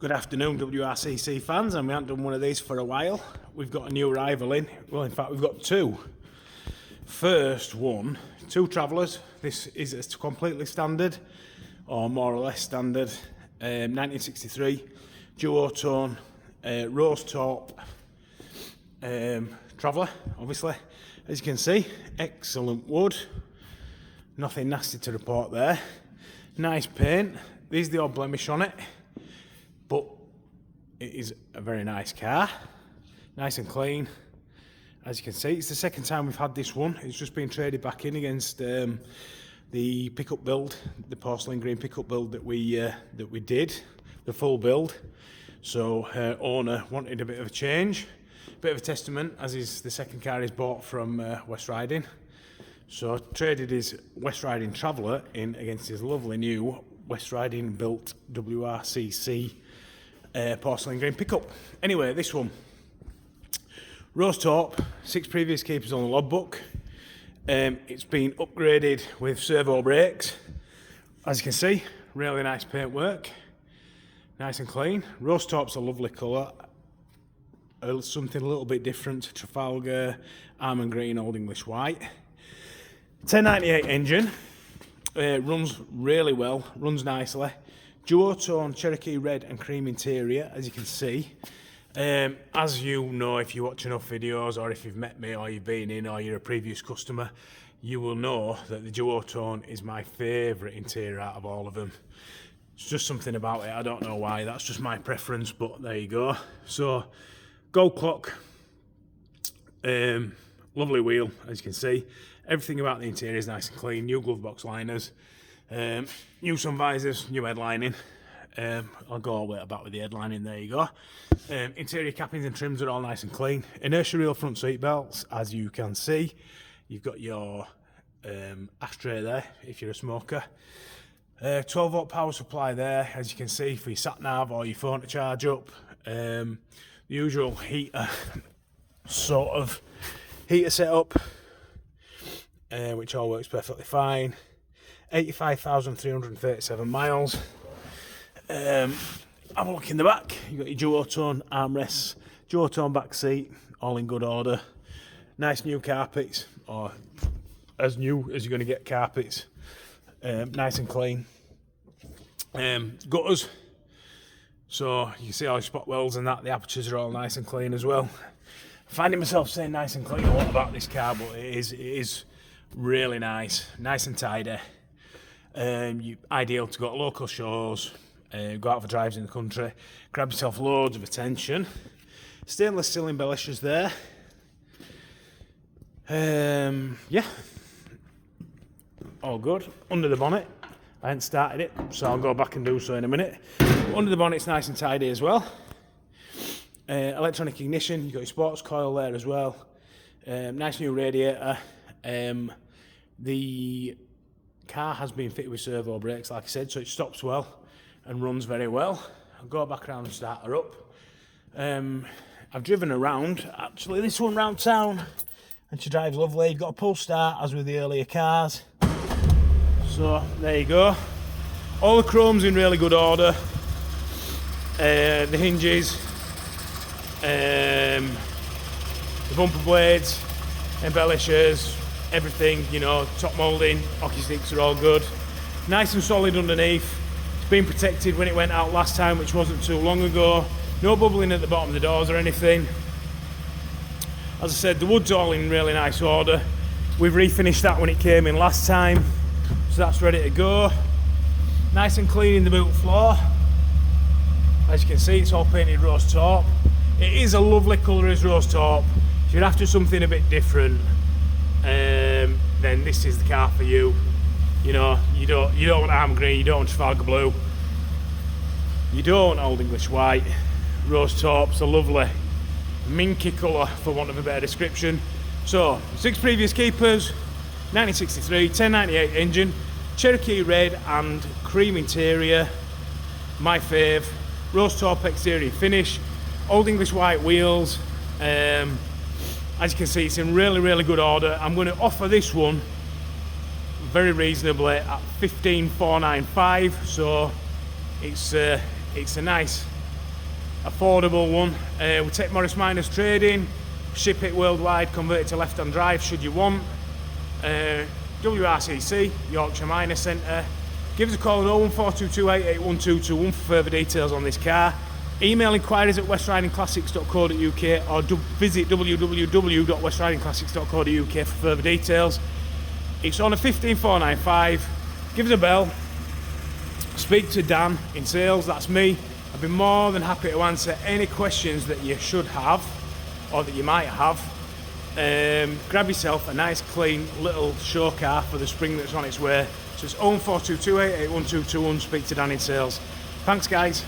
Good afternoon, WRCC fans, and we haven't done one of these for a while. We've got a new arrival in. Well, in fact, we've got two. First one, two travellers. This is a completely standard, or more or less standard, 1963 duotone Rose Taupe traveller, obviously. As you can see, excellent wood. Nothing nasty to report there. Nice paint. There's the odd blemish on it. But it is a very nice car, nice and clean. As you can see, it's the second time we've had this one. It's just been traded back in against the pickup build, the porcelain green pickup build that we did, the full build. So her owner wanted a bit of a change, a bit of a testament, as is the second car he's bought from West Riding. So traded his West Riding Traveller in against his lovely new West Riding built WRCC porcelain green pickup. Anyway, this one, Rose Taupe, 6 previous keepers on the logbook. It's been upgraded with servo brakes. As you can see, really nice paintwork, nice and clean. Rose Taupe's a lovely colour, something a little bit different to Trafalgar, almond green, Old English white. 1098 engine. Runs really well, runs nicely. Duotone Cherokee red and cream interior, as you can see. As you know, if you watch enough videos, or if you've met me, or you've been in, or you're a previous customer, you will know that the duotone is my favourite interior out of all of them. It's just something about it, I don't know why, that's just my preference, but there you go. So, gold clock, lovely wheel, as you can see. Everything about the interior is nice and clean. New glove box liners, new sun visors, new headlining. I'll go all the way about with the headlining, there you go. Interior cappings and trims are all nice and clean. Inertia reel front seat belts, as you can see. You've got your ashtray there, if you're a smoker. 12 volt power supply there, as you can see, for your sat nav or your phone to charge up. The usual heater, sort of heater setup. Which all works perfectly fine. 85,337 miles. Have a look in the back. You've got your duotone armrests, duotone back seat, all in good order. Nice new carpets, or as new as you're going to get carpets. Nice and clean. Gutters. So you can see all your spot welds and that. The apertures are all nice and clean as well. I'm finding myself saying nice and clean a lot about this car, but it is really nice and tidy. Ideal to go to local shows, go out for drives in the country, grab yourself loads of attention. Stainless steel embellishers there. Yeah, all good. Under the bonnet, I hadn't started it, so I'll go back and do so in a minute. Under the bonnet's nice and tidy as well. Electronic ignition, you've got your sports coil there as well. Nice new radiator. The car has been fitted with servo brakes, like I said, so it stops well and runs very well. I'll go back around and start her up. I've driven around, actually, this one round town, and she drives lovely. You've got a pull start, as with the earlier cars. So, there you go. All the chrome's in really good order. The hinges, the bumper blades, embellishers, everything, you know, top moulding, hockey sticks are all good. Nice and solid underneath. It's been protected when it went out last time, which wasn't too long ago. No bubbling at the bottom of the doors or anything. As I said, the wood's all in really nice order. We've refinished that when it came in last time, so that's ready to go. Nice and clean in the boot floor. As you can see, it's all painted Rose Taupe. It is a lovely colour as Rose Taupe. If you're after something a bit different, then this is the car for you. You know, you don't want almond green, you don't want Trafalgar blue, you don't want Old English white. Rose Taupe's a lovely minky colour, for want of a better description. So 6 previous keepers, 1963, 1098 engine, Cherokee red and cream interior, my fave. Rose Taupe exterior finish, Old English white wheels. As you can see, it's in really good order. I'm going to offer this one very reasonably at 15,495. So it's a nice affordable one. We take Morris Minors trading, ship it worldwide, convert it to left-hand drive should you want. WRCC, Yorkshire Minor Centre. Give us a call on 01422881221 for further details on this car. Email inquiries at westridingclassics.co.uk or visit www.westridingclassics.co.uk for further details. It's on a 15495. Give us a bell. Speak to Dan in sales, that's me. I'd be more than happy to answer any questions that you should have or that you might have. Grab yourself a nice clean little show car for the spring that's on its way. So it's 01422881221. Speak to Dan in sales. Thanks guys.